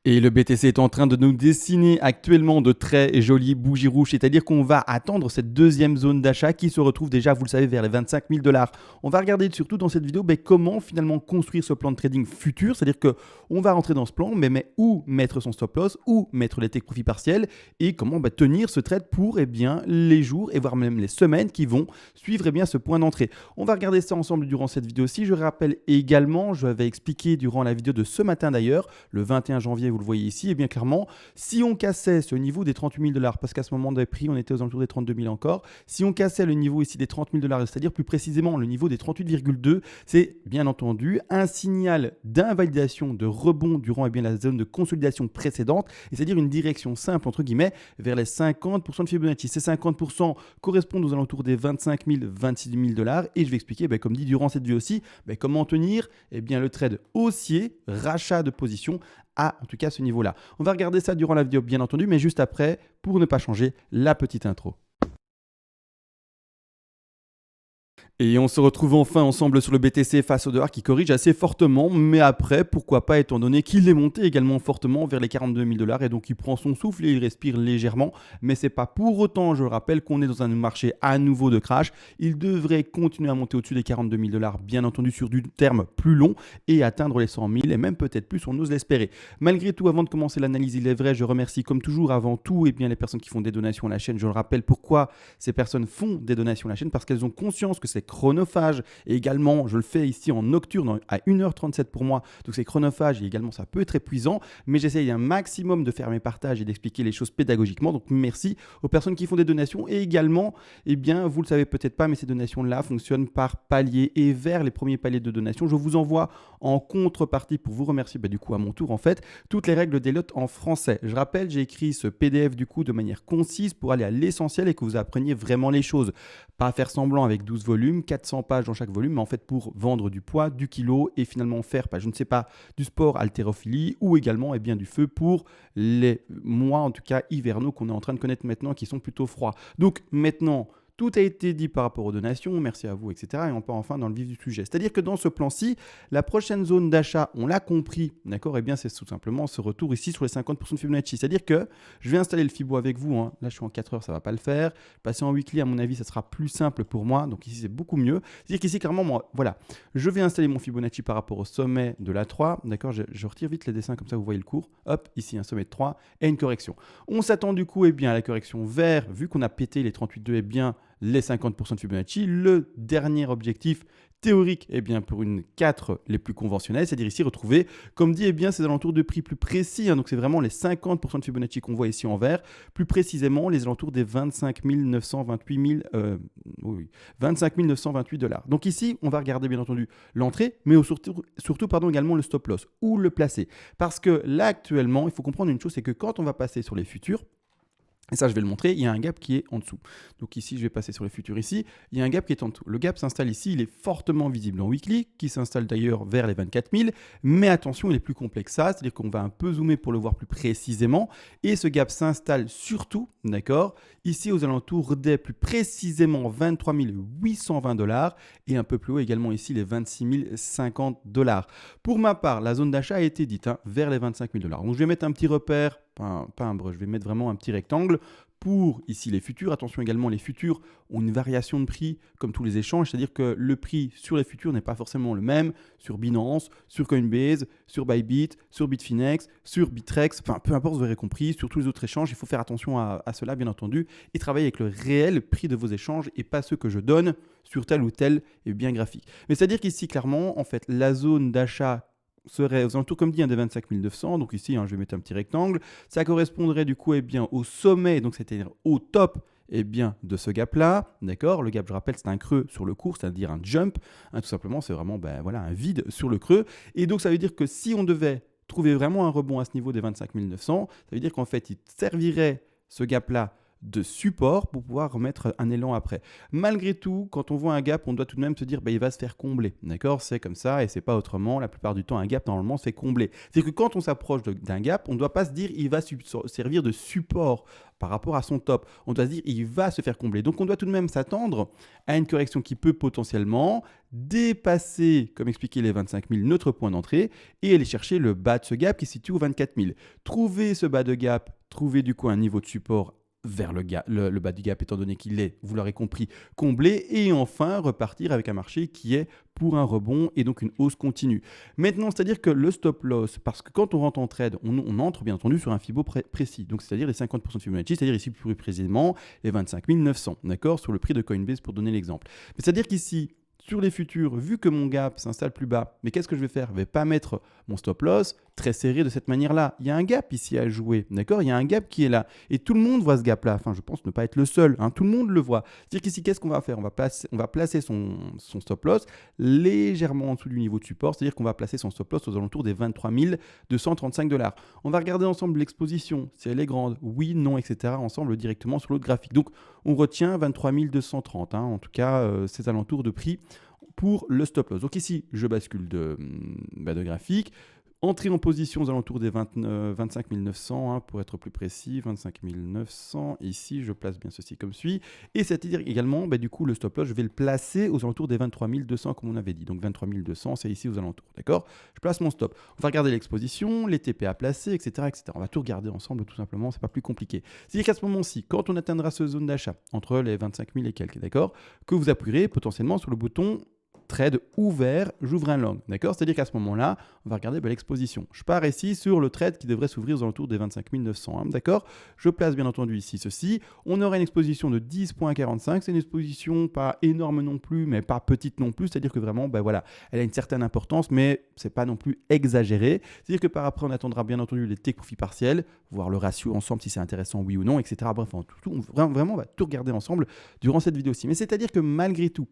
Et le BTC est en train de nous dessiner actuellement de très jolies bougies rouges, c'est-à-dire qu'on va attendre cette deuxième zone d'achat qui se retrouve déjà, vous le savez, vers les 25 000 $. On va regarder surtout dans cette vidéo comment finalement construire ce plan de trading futur, c'est-à-dire qu'on va rentrer dans ce plan, mais où mettre son stop loss, où mettre les take profits partiels et comment tenir ce trade pour les jours et voire même les semaines qui vont suivre ce point d'entrée. On va regarder ça ensemble durant cette vidéo-ci. Je rappelle également, je l'avais expliqué durant la vidéo de ce matin d'ailleurs, le 21 janvier, vous le voyez ici, et bien clairement, si on cassait ce niveau des 38 000 $, parce qu'à ce moment de prix, on était aux alentours des 32 000 encore, si on cassait le niveau ici des 30 000 $, c'est-à-dire plus précisément le niveau des 38,2, c'est bien entendu un signal d'invalidation, de rebond durant la zone de consolidation précédente, et c'est-à-dire une direction simple, entre guillemets, vers les 50% de Fibonacci. Ces 50% correspondent aux alentours des 25 000, 26 000 $, et je vais expliquer, comme dit durant cette vidéo aussi, comment tenir le trade haussier, rachat de position, à en tout cas ce niveau-là. On va regarder ça durant la vidéo bien entendu, mais juste après, pour ne pas changer la petite intro. Et on se retrouve enfin ensemble sur le BTC face au dollar qui corrige assez fortement, mais après, pourquoi pas, étant donné qu'il est monté également fortement vers les 42 000 $, et donc il prend son souffle et il respire légèrement, mais c'est pas pour autant, je le rappelle, qu'on est dans un marché à nouveau de crash. Il devrait continuer à monter au-dessus des 42 000 $, bien entendu sur du terme plus long, et atteindre les 100 000, et même peut-être plus, on ose l'espérer. Malgré tout, avant de commencer l'analyse, il est vrai, je remercie comme toujours avant tout les personnes qui font des donations à la chaîne. Je le rappelle, pourquoi ces personnes font des donations à la chaîne, parce qu'elles ont conscience que c'est chronophage, et également je le fais ici en nocturne à 1h37 pour moi, donc c'est chronophage et également ça peut être épuisant, mais j'essaye un maximum de faire mes partages et d'expliquer les choses pédagogiquement, donc merci aux personnes qui font des donations. Et également, vous le savez peut-être pas, mais ces donations là fonctionnent par palier, et vers les premiers paliers de donation, je vous envoie en contrepartie, pour vous remercier du coup à mon tour en fait, toutes les règles des lots en français. Je rappelle, j'ai écrit ce PDF du coup de manière concise pour aller à l'essentiel et que vous appreniez vraiment les choses, pas faire semblant avec 12 volumes, 400 pages dans chaque volume, mais en fait pour vendre du poids, du kilo et finalement faire, je ne sais pas, du sport, haltérophilie ou également du feu pour les mois en tout cas hivernaux qu'on est en train de connaître maintenant qui sont plutôt froids. Donc maintenant, tout a été dit par rapport aux donations, merci à vous, etc. Et on part enfin dans le vif du sujet. C'est-à-dire que dans ce plan-ci, la prochaine zone d'achat, on l'a compris, d'accord, c'est tout simplement ce retour ici sur les 50% de Fibonacci. C'est-à-dire que je vais installer le Fibo avec vous, hein. Là je suis en 4 heures, ça ne va pas le faire. Passer en weekly, à mon avis, ça sera plus simple pour moi. Donc ici, c'est beaucoup mieux. C'est-à-dire qu'ici, clairement, moi, voilà, je vais installer mon Fibonacci par rapport au sommet de la 3, d'accord, je retire vite les dessins, comme ça vous voyez le cours. Hop, ici, un sommet de 3 et une correction. On s'attend du coup à la correction vers, vu qu'on a pété les 38,2, les 50% de Fibonacci. Le dernier objectif théorique pour une 4 les plus conventionnelles, c'est-à-dire ici retrouver, comme dit, ces alentours de prix plus précis, hein, donc c'est vraiment les 50% de Fibonacci qu'on voit ici en vert, plus précisément les alentours des 25 928 $. Donc ici, on va regarder bien entendu l'entrée, mais surtout également le stop loss, où le placer. Parce que là actuellement, il faut comprendre une chose, c'est que quand on va passer sur les futurs, et ça, je vais le montrer, il y a un gap qui est en dessous. Donc ici, je vais passer sur les futurs ici. Il y a un gap qui est en dessous. Le gap s'installe ici, il est fortement visible en weekly, qui s'installe d'ailleurs vers les 24 000. Mais attention, il est plus complexe que ça, c'est-à-dire qu'on va un peu zoomer pour le voir plus précisément. Et ce gap s'installe surtout, d'accord, ici aux alentours des plus précisément 23 820 $, et un peu plus haut également ici les 26 050 $. Pour ma part, la zone d'achat a été dite vers les 25 000 $. Donc je vais mettre un petit repère, pas un brush, je vais mettre vraiment un petit rectangle pour ici les futurs. Attention également, les futurs ont une variation de prix comme tous les échanges, c'est-à-dire que le prix sur les futurs n'est pas forcément le même sur Binance, sur Coinbase, sur Bybit, sur Bitfinex, sur Bitrex, enfin peu importe, vous aurez compris, sur tous les autres échanges. Il faut faire attention à cela bien entendu et travailler avec le réel prix de vos échanges et pas ceux que je donne sur tel ou tel graphique. Mais c'est-à-dire qu'ici clairement, en fait, la zone d'achat serait aux alentours, comme dit, des 25 900. Donc ici, je vais mettre un petit rectangle. Ça correspondrait du coup au sommet, donc c'est-à-dire au top de ce gap-là. D'accord. Le gap, je rappelle, c'est un creux sur le cours, c'est-à-dire un jump. Tout simplement, c'est vraiment un vide sur le creux. Et donc, ça veut dire que si on devait trouver vraiment un rebond à ce niveau des 25 900, ça veut dire qu'en fait, il servirait ce gap-là de support pour pouvoir remettre un élan après. Malgré tout, quand on voit un gap, on doit tout de même se dire il va se faire combler. D'accord? C'est comme ça et c'est pas autrement. La plupart du temps, un gap, normalement, c'est comblé. C'est-à-dire que quand on s'approche d'un gap, on ne doit pas se dire il va servir de support par rapport à son top. On doit se dire il va se faire combler. Donc on doit tout de même s'attendre à une correction qui peut potentiellement dépasser, comme expliqué, les 25 000, notre point d'entrée, et aller chercher le bas de ce gap qui se situe aux 24 000. Trouver ce bas de gap, trouver du coup un niveau de support vers le bas du gap, étant donné qu'il est, vous l'aurez compris, comblé, et enfin repartir avec un marché qui est pour un rebond et donc une hausse continue. Maintenant, c'est-à-dire que le stop loss, parce que quand on rentre en trade, on entre bien entendu sur un Fibo précis, donc c'est-à-dire les 50% de Fibonacci, c'est-à-dire ici plus précisément les 25 900, d'accord, sur le prix de Coinbase pour donner l'exemple. Mais c'est-à-dire qu'ici, sur les futurs, vu que mon gap s'installe plus bas, mais qu'est-ce que je vais faire? Je ne vais pas mettre mon stop loss très serré de cette manière-là. Il y a un gap ici à jouer, d'accord? Il y a un gap qui est là. Et tout le monde voit ce gap-là. Enfin, je pense ne pas être le seul. Hein. Tout le monde le voit. C'est-à-dire qu'ici, qu'est-ce qu'on va faire? On va placer son stop loss légèrement en dessous du niveau de support. C'est-à-dire qu'on va placer son stop loss aux alentours des 23 235 $. On va regarder ensemble l'exposition, si elle est grande, oui, non, etc. ensemble directement sur l'autre graphique. Donc, on retient 23 230, hein, en tout cas, ces alentours de prix pour le stop loss. Donc ici, je bascule de graphique. Entrée en position aux alentours des 25 900, hein, pour être plus précis, 25 900. Ici, je place bien ceci comme suit. Et c'est-à-dire également, du coup, le stop loss, je vais le placer aux alentours des 23 200, comme on avait dit. Donc 23 200, c'est ici aux alentours, d'accord? Je place mon stop. On va regarder l'exposition, les TP à placer, etc., etc. On va tout regarder ensemble, tout simplement, c'est pas plus compliqué. C'est-à-dire qu'à ce moment-ci, quand on atteindra cette zone d'achat, entre les 25 000 et quelques, d'accord, que vous appuierez potentiellement sur le bouton trade ouvert, j'ouvre un long, d'accord? C'est-à-dire qu'à ce moment-là, on va regarder l'exposition. Je pars ici sur le trade qui devrait s'ouvrir aux alentours des 25 900, hein, d'accord? Je place bien entendu ici ceci. On aura une exposition de 10,45. C'est une exposition pas énorme non plus, mais pas petite non plus. C'est-à-dire que vraiment, voilà, elle a une certaine importance, mais c'est pas non plus exagéré. C'est-à-dire que par après, on attendra bien entendu les take profits partiels, voir le ratio ensemble si c'est intéressant, oui ou non, etc. Bref, vraiment, on va tout regarder ensemble durant cette vidéo-ci. Mais c'est-à-dire que malgré tout,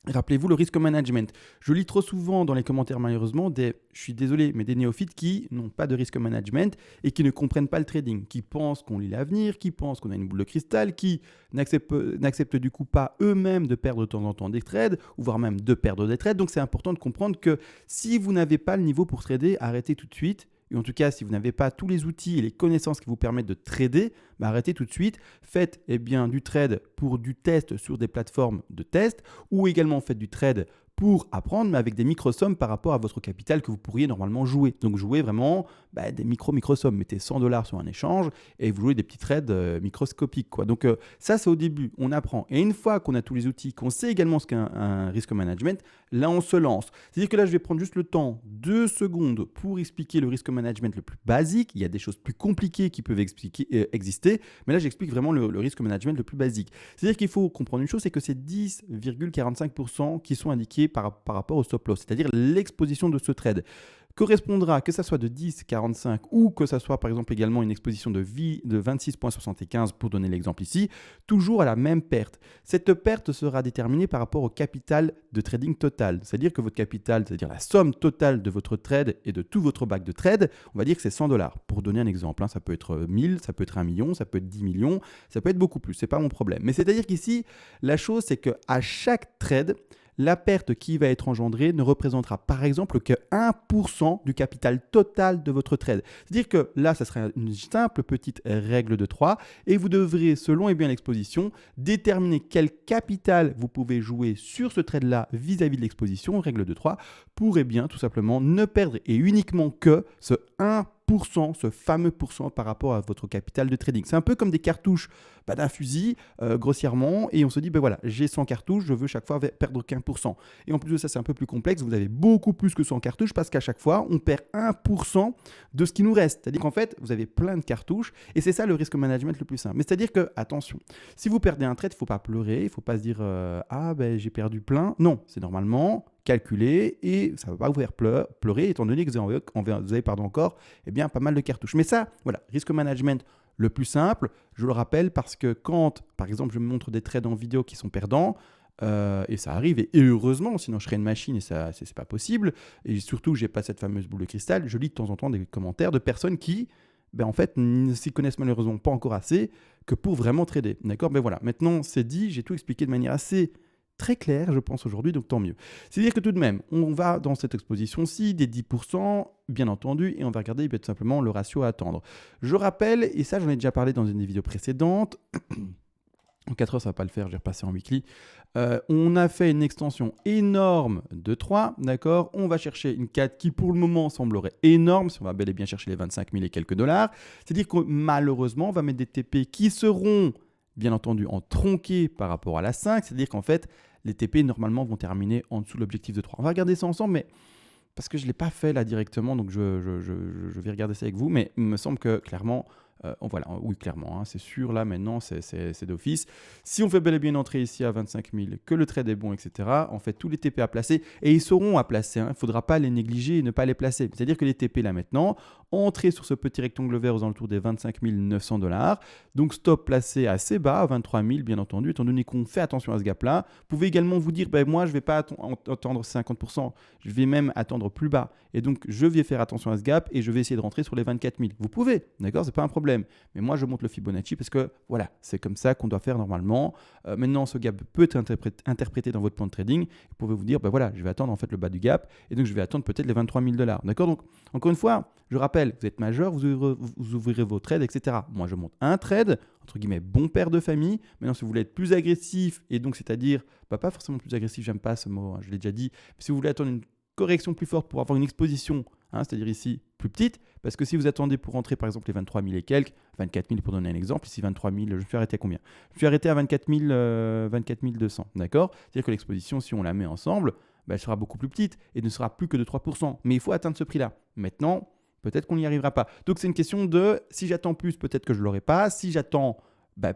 rappelez-vous le risque management. Je lis trop souvent dans les commentaires malheureusement je suis désolé, mais des néophytes qui n'ont pas de risque management et qui ne comprennent pas le trading, qui pensent qu'on lit l'avenir, qui pensent qu'on a une boule de cristal, qui n'acceptent du coup pas eux-mêmes de perdre de temps en temps des trades, ou voire même de perdre des trades. Donc c'est important de comprendre que si vous n'avez pas le niveau pour trader, arrêtez tout de suite. Et en tout cas, si vous n'avez pas tous les outils et les connaissances qui vous permettent de trader, arrêtez tout de suite. Faites du trade pour du test sur des plateformes de test ou également faites du trade pour apprendre, mais avec des micro-sommes par rapport à votre capital que vous pourriez normalement jouer. Donc jouez vraiment des micro-sommes. Mettez 100 $ sur un échange et vous jouez des petits trades microscopiques, quoi. Donc ça, c'est au début, on apprend. Et une fois qu'on a tous les outils, qu'on sait également ce qu'est un risque management, là, on se lance. C'est-à-dire que là, je vais prendre juste le temps, 2 secondes, pour expliquer le risque management le plus basique. Il y a des choses plus compliquées qui peuvent exister, mais là, j'explique vraiment le risque management le plus basique. C'est-à-dire qu'il faut comprendre une chose, c'est que c'est 10,45% qui sont indiqués par rapport au stop loss, c'est-à-dire l'exposition de ce trade correspondra, que ça soit de 10,45 ou que ça soit par exemple également une exposition de 26,75 pour donner l'exemple ici, toujours à la même perte. Cette perte sera déterminée par rapport au capital de trading total, c'est-à-dire que votre capital, c'est-à-dire la somme totale de votre trade et de tout votre bac de trade, on va dire que c'est 100 $. Pour donner un exemple, hein, ça peut être 1000, ça peut être 1 million, ça peut être 10 millions, ça peut être beaucoup plus, c'est pas mon problème. Mais c'est-à-dire qu'ici, la chose c'est qu'à chaque trade, la perte qui va être engendrée ne représentera par exemple que 1% du capital total de votre trade. C'est-à-dire que là, ça serait une simple petite règle de 3 et vous devrez, selon l'exposition, déterminer quel capital vous pouvez jouer sur ce trade-là vis-à-vis de l'exposition, règle de 3, pour tout simplement ne perdre et uniquement que ce 1%, ce fameux pourcent par rapport à votre capital de trading. C'est un peu comme des cartouches d'un fusil, grossièrement, et on se dit, voilà, j'ai 100 cartouches, je veux chaque fois perdre qu'1%. Et en plus de ça, c'est un peu plus complexe, vous avez beaucoup plus que 100 cartouches, parce qu'à chaque fois, on perd 1% de ce qui nous reste. C'est-à-dire qu'en fait, vous avez plein de cartouches, et c'est ça le risque management le plus simple. Mais c'est-à-dire que, attention, si vous perdez un trade, il ne faut pas pleurer, il ne faut pas se dire, j'ai perdu plein. Non, c'est normalement calculé et ça ne va pas vous faire pleurer étant donné que vous avez encore pas mal de cartouches. Mais ça, voilà, risque management le plus simple, je le rappelle parce que quand, par exemple, je me montre des trades en vidéo qui sont perdants, et ça arrive, et heureusement, sinon je serais une machine et ça, c'est pas possible, et surtout, j'ai pas cette fameuse boule de cristal, je lis de temps en temps des commentaires de personnes qui ben en fait, ne s'y connaissent malheureusement pas encore assez que pour vraiment trader. D'accord? Ben voilà, maintenant c'est dit, j'ai tout expliqué de manière assez très claire, je pense, aujourd'hui, donc tant mieux. C'est-à-dire que tout de même, on va dans cette exposition-ci des 10%, bien entendu, et on va regarder tout simplement le ratio à attendre. Je rappelle, et ça j'en ai déjà parlé dans une des vidéos précédentes, en 4 heures, ça ne va pas le faire, je vais repasser en weekly. On a fait une extension énorme de 3, d'accord? On va chercher une 4 qui, pour le moment, semblerait énorme, si on va bel et bien chercher les 25 000 et quelques dollars. C'est-à-dire que malheureusement, on va mettre des TP qui seront, bien entendu, en tronqué par rapport à la 5. C'est-à-dire qu'en fait, les TP, normalement, vont terminer en dessous de l'objectif de 3. On va regarder ça ensemble, mais parce que je ne l'ai pas fait là directement, donc je vais regarder ça avec vous, mais il me semble que clairement, voilà, oui, clairement, hein, c'est sûr, là maintenant, c'est d'office. Si on fait bel et bien une entrée ici à 25 000, que le trade est bon, etc., on fait tous les TP à placer, et ils seront à placer, hein, il ne faudra pas les négliger et ne pas les placer. C'est-à-dire que les TP là maintenant, entrée sur ce petit rectangle vert aux alentours des 25 900 $, donc stop placé assez bas, à 23 000 bien entendu, étant donné qu'on fait attention à ce gap-là. Vous pouvez également vous dire, ben, moi je ne vais pas attendre 50%, je vais même attendre plus bas, et donc je vais faire attention à ce gap, et je vais essayer de rentrer sur les 24 000. Vous pouvez, d'accord, c'est pas un problème. Mais moi, je monte le Fibonacci parce que voilà, c'est comme ça qu'on doit faire normalement. Maintenant, ce gap peut être interprété dans votre plan de trading. Vous pouvez vous dire, ben voilà, je vais attendre en fait le bas du gap et donc je vais attendre peut-être les 23 000 $. D'accord? Donc, encore une fois, je rappelle, vous êtes majeur, vous ouvrirez vos trades, etc. Moi, je monte un trade, entre guillemets, bon père de famille. Maintenant, si vous voulez être plus agressif, et donc c'est-à-dire, pas forcément plus agressif, j'aime pas ce mot, hein, je l'ai déjà dit, mais si vous voulez attendre une correction plus forte pour avoir une exposition, hein, c'est-à-dire ici plus petite, parce que si vous attendez pour rentrer par exemple les 23 000 et quelques, 24 000 pour donner un exemple, ici 23 000, je me suis arrêté à combien? Je me suis arrêté à 24 200, d'accord? C'est-à-dire que l'exposition, si on la met ensemble, ben, elle sera beaucoup plus petite et ne sera plus que de 3%. Mais il faut atteindre ce prix-là. Maintenant, peut-être qu'on n'y arrivera pas. Donc c'est une question de, si j'attends plus, peut-être que je ne l'aurai pas. Si j'attends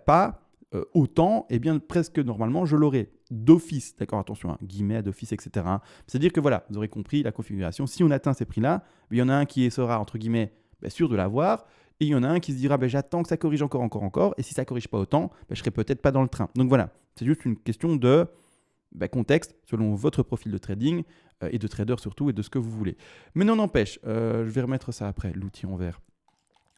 pas, autant, eh bien presque normalement je l'aurai d'office, d'accord, attention, hein, guillemets d'office, etc. Hein. C'est-à-dire que voilà, vous aurez compris la configuration. Si on atteint ces prix-là, il y en a un qui sera entre guillemets sûr de l'avoir, et il y en a un qui se dira j'attends que ça corrige encore, et si ça corrige pas autant, je serai peut-être pas dans le train. Donc voilà, c'est juste une question de contexte selon votre profil de trading et de trader surtout et de ce que vous voulez. Mais non n'empêche, je vais remettre ça après, l'outil en vert.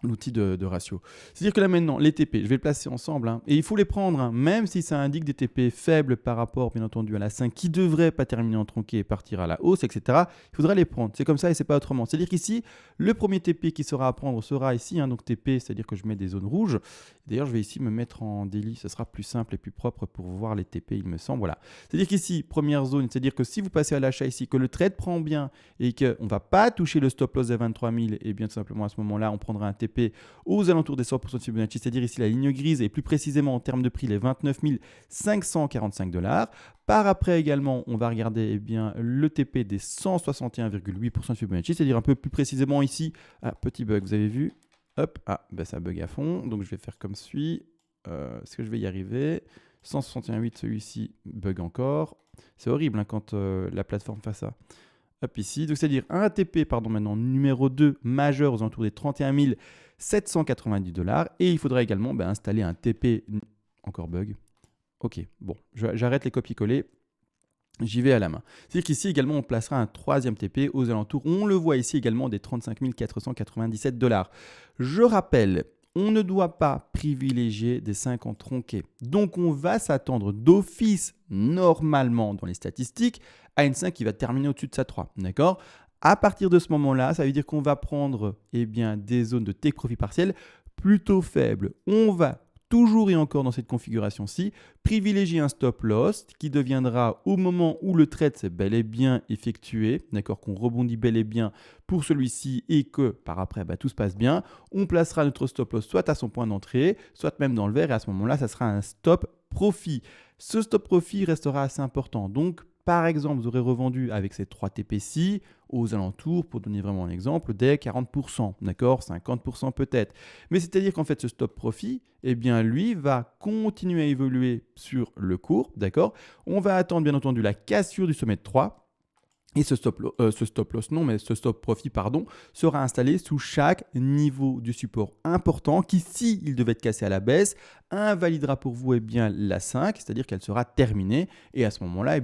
L'outil de ratio. C'est-à-dire que là maintenant, les TP, je vais le placer ensemble, hein, et il faut les prendre, hein, même si ça indique des TP faibles par rapport, bien entendu, à la 5 qui ne devrait pas terminer en tronqué et partir à la hausse, etc. Il faudra les prendre. C'est comme ça et c'est pas autrement. C'est-à-dire qu'ici, le premier TP qui sera à prendre sera ici, hein, donc TP, c'est-à-dire que je mets des zones rouges. D'ailleurs, je vais ici me mettre en daily, ce sera plus simple et plus propre pour voir les TP, il me semble. Voilà. C'est-à-dire qu'ici, première zone, c'est-à-dire que si vous passez à l'achat ici, que le trade prend bien et qu'on ne va pas toucher le stop loss des 23 000, et bien tout simplement à ce moment-là, on prendra un TP aux alentours des 100% de Fibonacci, c'est-à-dire ici la ligne grise et plus précisément en termes de prix les 29 545 $. Par après également, on va regarder le TP des 161,8% de Fibonacci, c'est-à-dire un peu plus précisément ici, petit bug, vous avez vu, hop, ça bug à fond, donc je vais faire comme suit, est-ce que je vais y arriver? 161,8, celui-ci bug encore, c'est horrible hein, quand la plateforme fait ça. Hop, ici, donc c'est-à-dire un ATP, maintenant, numéro 2 majeur aux alentours des 31 790 $. Et il faudra également installer un TP, encore bug. Ok, bon, j'arrête les copier-coller. J'y vais à la main. C'est-à-dire qu'ici également, on placera un troisième TP aux alentours. On le voit ici également des 35 497 $. Je rappelle, on ne doit pas privilégier des 50 tronqués. Donc, on va s'attendre d'office, normalement, dans les statistiques, à une 5 qui va terminer au-dessus de sa 3. D'accord ? À partir de ce moment-là, ça veut dire qu'on va prendre des zones de take profit partiel plutôt faibles. On va toujours et encore dans cette configuration-ci, privilégier un stop loss qui deviendra au moment où le trade s'est bel et bien effectué, d'accord, qu'on rebondit bel et bien pour celui-ci et que par après tout se passe bien, on placera notre stop loss soit à son point d'entrée, soit même dans le vert et à ce moment-là, ça sera un stop profit. Ce stop profit restera assez important. Donc, par exemple, vous aurez revendu avec ces 3 TP-ci aux alentours, pour donner vraiment un exemple, des 40%, d'accord, 50% peut-être. Mais c'est-à-dire qu'en fait, ce stop profit, lui, va continuer à évoluer sur le cours, d'accord. On va attendre, bien entendu, la cassure du sommet de 3. Et ce stop profit, pardon, sera installé sous chaque niveau du support important qui, s'il devait être cassé à la baisse, invalidera pour vous la 5, c'est-à-dire qu'elle sera terminée. Et à ce moment-là,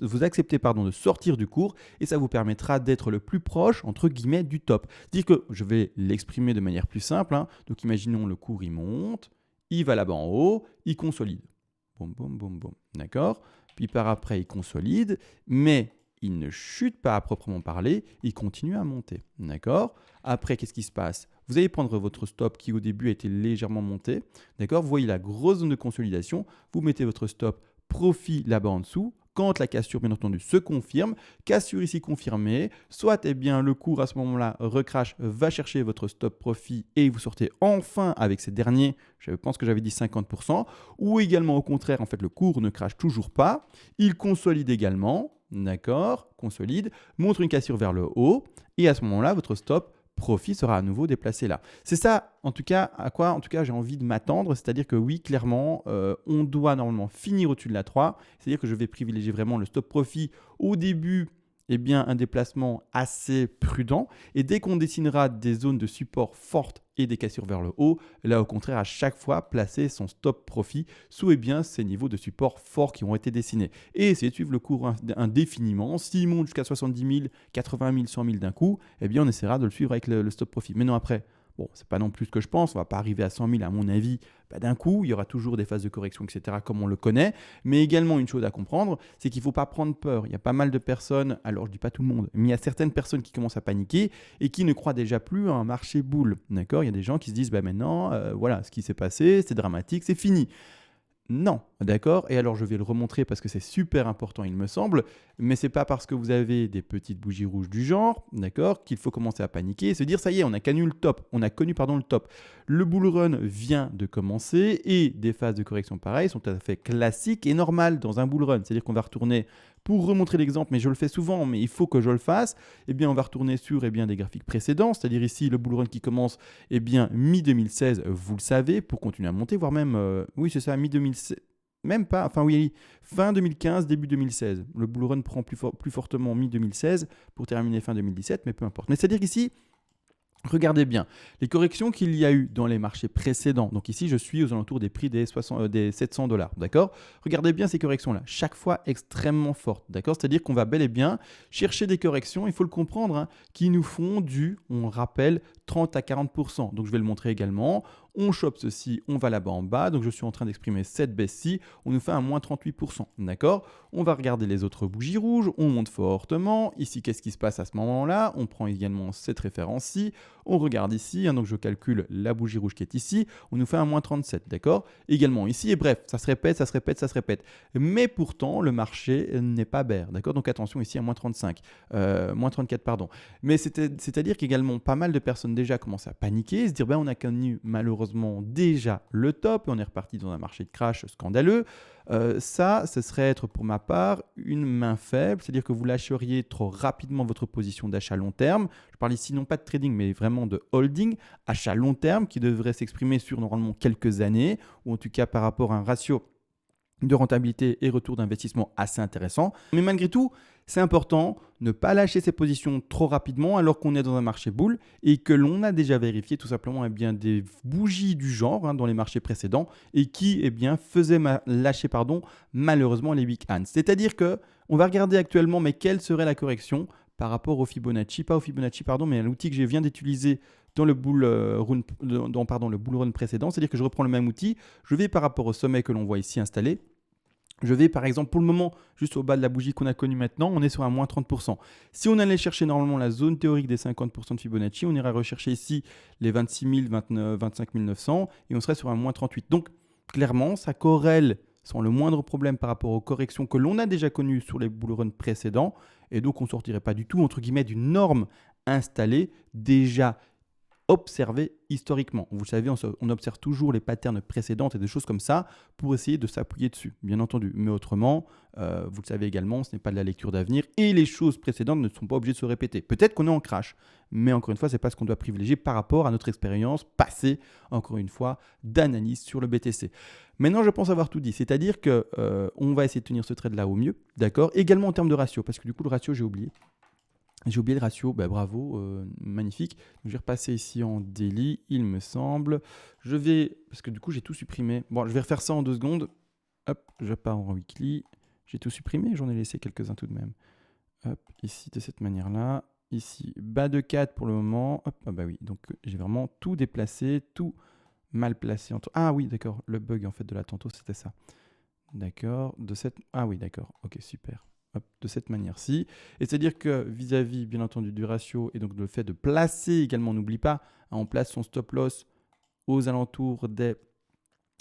vous acceptez de sortir du cours et ça vous permettra d'être le plus proche, entre guillemets, du top. C'est-à-dire que je vais l'exprimer de manière plus simple. Donc imaginons le cours, il monte, il va là-bas en haut, il consolide. Boum, boum, boum, boum. D'accord ? Puis par après, il consolide, mais il ne chute pas à proprement parler, il continue à monter. D'accord ? Après, qu'est-ce qui se passe ? Vous allez prendre votre stop qui au début a été légèrement monté. D'accord ? Vous voyez la grosse zone de consolidation. Vous mettez votre stop profit là-bas en dessous. Quand la cassure, bien entendu, se confirme, cassure ici confirmée, soit le cours à ce moment-là recrache, va chercher votre stop profit et vous sortez enfin avec ces derniers, je pense que j'avais dit 50%, ou également au contraire, en fait, le cours ne crache toujours pas, il consolide également, d'accord, consolide, montre une cassure vers le haut, et à ce moment-là, votre stop profit sera à nouveau déplacé là. C'est ça, en tout cas, à quoi j'ai envie de m'attendre, c'est-à-dire que oui, clairement, on doit normalement finir au-dessus de la 3, c'est-à-dire que je vais privilégier vraiment le stop profit au début, un déplacement assez prudent, et dès qu'on dessinera des zones de support fortes et des cassures vers le haut, là au contraire, à chaque fois, placer son stop profit sous ces niveaux de support forts qui ont été dessinés. Et essayer de suivre le cours indéfiniment. S'il monte jusqu'à 70 000, 80 000, 100 000 d'un coup, on essaiera de le suivre avec le stop profit. Mais non, après, bon, c'est pas non plus ce que je pense, on va pas arriver à 100 000 à mon avis d'un coup, il y aura toujours des phases de correction, etc. comme on le connaît, mais également une chose à comprendre, c'est qu'il ne faut pas prendre peur. Il y a pas mal de personnes, alors je dis pas tout le monde, mais il y a certaines personnes qui commencent à paniquer et qui ne croient déjà plus à un marché boule, d'accord ? Il y a des gens qui se disent, maintenant, voilà, ce qui s'est passé, c'est dramatique, c'est fini. Non, d'accord. Et alors je vais le remontrer parce que c'est super important, il me semble. Mais c'est pas parce que vous avez des petites bougies rouges du genre, d'accord, qu'il faut commencer à paniquer et se dire ça y est, on a connu le top. Le top. Le bull run vient de commencer et des phases de correction pareilles sont tout à fait classiques et normales dans un bull run. C'est-à-dire qu'on va retourner, pour remontrer l'exemple, mais je le fais souvent, mais il faut que je le fasse. On va retourner sur des graphiques précédents, c'est-à-dire ici le bull run qui commence mi-2016, vous le savez, pour continuer à monter, voire même, oui c'est ça, mi-2016. Même pas, fin 2015, début 2016. Le bull run prend plus fortement mi-2016 pour terminer fin 2017, mais peu importe. Mais c'est-à-dire qu'ici, regardez bien, les corrections qu'il y a eu dans les marchés précédents. Donc ici, je suis aux alentours des prix des $700, d'accord ? Regardez bien ces corrections-là, chaque fois extrêmement fortes, d'accord ? C'est-à-dire qu'on va bel et bien chercher des corrections, il faut le comprendre, qui nous font on rappelle, 30 à 40%. Donc je vais le montrer également. On chope ceci, on va là-bas en bas. Donc je suis en train d'exprimer cette baisse-ci. On nous fait un moins 38%. D'accord ? On va regarder les autres bougies rouges. On monte fortement. Ici, qu'est-ce qui se passe à ce moment-là ? On prend également cette référence-ci. On regarde ici. Donc je calcule la bougie rouge qui est ici. On nous fait un moins 37. D'accord ? Également ici. Et bref, ça se répète. Mais pourtant, le marché n'est pas bear. D'accord ? Donc attention ici à moins 35. Moins 34, pardon. Mais c'est-à-dire qu'également, pas mal de personnes déjà commencent à paniquer, se dire on a connu malheureusement déjà le top et on est reparti dans un marché de crash scandaleux. Ça, ce serait être pour ma part une main faible, c'est-à-dire que vous lâcheriez trop rapidement votre position d'achat long terme. Je parle ici non pas de trading, mais vraiment de holding, achat long terme qui devrait s'exprimer sur normalement quelques années, ou en tout cas par rapport à un ratio de rentabilité et retour d'investissement assez intéressant. Mais malgré tout, c'est important de ne pas lâcher ses positions trop rapidement alors qu'on est dans un marché bull et que l'on a déjà vérifié tout simplement des bougies du genre dans les marchés précédents et qui faisaient lâcher malheureusement les weak hands. C'est-à-dire qu'on va regarder actuellement mais quelle serait la correction par rapport au Fibonacci, pas au Fibonacci mais à l'outil que je viens d'utiliser dans le bull run précédent, c'est-à-dire que je reprends le même outil, je vais par rapport au sommet que l'on voit ici installé, je vais par exemple pour le moment juste au bas de la bougie qu'on a connue maintenant, on est sur un moins 30%. Si on allait chercher normalement la zone théorique des 50% de Fibonacci, on irait rechercher ici les 26 000, 25 900 et on serait sur un moins 38. Donc clairement, ça corrèle sans le moindre problème par rapport aux corrections que l'on a déjà connues sur les bull runs précédents et donc on ne sortirait pas du tout entre guillemets d'une norme installée déjà observer historiquement. Vous le savez, on observe toujours les patterns précédentes et des choses comme ça pour essayer de s'appuyer dessus, bien entendu. Mais autrement, vous le savez également, ce n'est pas de la lecture d'avenir et les choses précédentes ne sont pas obligées de se répéter. Peut-être qu'on est en crash, mais encore une fois, ce n'est pas ce qu'on doit privilégier par rapport à notre expérience passée, encore une fois, d'analyse sur le BTC. Maintenant, je pense avoir tout dit, c'est-à-dire qu'on va essayer de tenir ce trade-là au mieux, d'accord. Également en termes de ratio, parce que du coup, le ratio, j'ai oublié. J'ai oublié le ratio, bravo, magnifique. Donc, je vais repasser ici en daily, il me semble. Je vais, parce que du coup j'ai tout supprimé. Bon, je vais refaire ça en 2 secondes. Hop, je pars en weekly. J'ai tout supprimé, j'en ai laissé quelques-uns tout de même. Hop, ici de cette manière-là. Ici, bas de 4 pour le moment. Hop, ah bah oui, donc j'ai vraiment tout déplacé, tout mal placé. Ah oui, d'accord, le bug en fait de la tantôt, c'était ça. D'accord, ah oui, d'accord, ok, super. Hop, de cette manière-ci. Et c'est-à-dire que vis-à-vis, bien entendu, du ratio et donc le fait de placer également, n'oublie pas, on place son stop loss aux alentours des...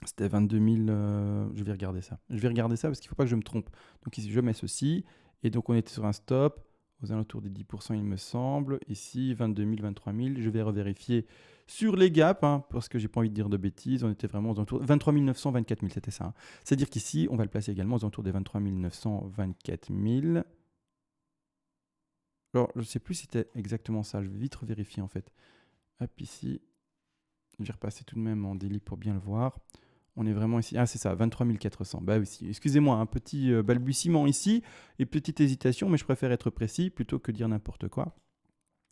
C'était 22 000... je vais regarder ça. Je vais regarder ça parce qu'il ne faut pas que je me trompe. Donc ici, je mets ceci. Et donc, on était sur un stop aux alentours des 10%, il me semble. Ici, 22 000, 23 000. Je vais revérifier sur les gaps, parce que j'ai pas envie de dire de bêtises. On était vraiment aux alentours 23 900, 24 000, c'était ça. C'est-à-dire qu'ici, on va le placer également aux alentours des 23 900, 24 000. Alors, je ne sais plus si c'était exactement ça. Je vais vite revérifier en fait. Hop, ici. Je vais repasser tout de même en daily pour bien le voir. On est vraiment ici. Ah, c'est ça, 23 400. Bah oui, excusez-moi, un petit balbutiement ici et petite hésitation, mais je préfère être précis plutôt que dire n'importe quoi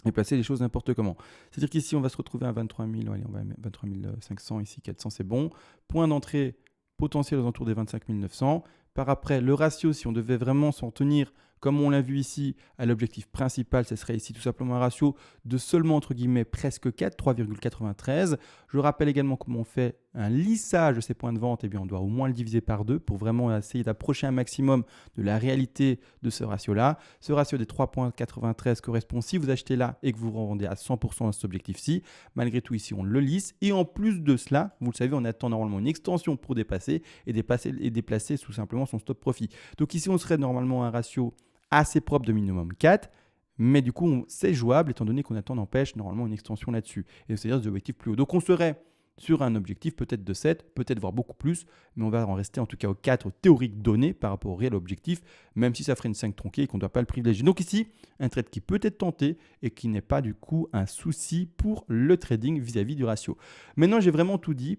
et placer les choses n'importe comment. C'est-à-dire qu'ici, on va se retrouver à 23 000. Allez, on va mettre 23 500, ici 400, c'est bon. Point d'entrée potentiel aux alentours des 25 900. Par après, le ratio, si on devait vraiment s'en tenir, comme on l'a vu ici, à l'objectif principal, ce serait ici tout simplement un ratio de seulement, entre guillemets, presque 4, 3,93. Je rappelle également comment on fait un lissage de ces points de vente. Eh bien, on doit au moins le diviser par 2 pour vraiment essayer d'approcher un maximum de la réalité de ce ratio-là. Ce ratio des 3,93 correspond, si vous achetez là et que vous rendez à 100% à cet objectif-ci, malgré tout ici, on le lisse. Et en plus de cela, vous le savez, on attend normalement une extension pour dépasser et déplacer tout simplement son stop profit. Donc ici, on serait normalement un ratio assez propre de minimum 4, mais du coup, c'est jouable étant donné qu'on attend, n'empêche, normalement une extension là-dessus. Et c'est-à-dire des objectifs plus hauts. Donc on serait sur un objectif peut-être de 7, peut-être voire beaucoup plus, mais on va en rester en tout cas aux 4 théoriques données par rapport au réel objectif, même si ça ferait une 5 tronquée et qu'on ne doit pas le privilégier. Donc ici, un trade qui peut être tenté et qui n'est pas du coup un souci pour le trading vis-à-vis du ratio. Maintenant, j'ai vraiment tout dit.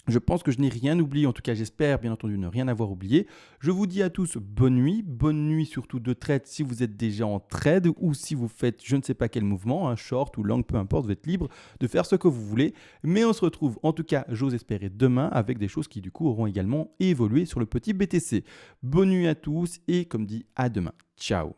Je pense que je n'ai rien oublié, en tout cas j'espère bien entendu ne rien avoir oublié. Je vous dis à tous bonne nuit surtout de trade si vous êtes déjà en trade ou si vous faites je ne sais pas quel mouvement, un short ou long, peu importe, vous êtes libre de faire ce que vous voulez. Mais on se retrouve en tout cas, j'ose espérer demain avec des choses qui du coup auront également évolué sur le petit BTC. Bonne nuit à tous et comme dit à demain. Ciao.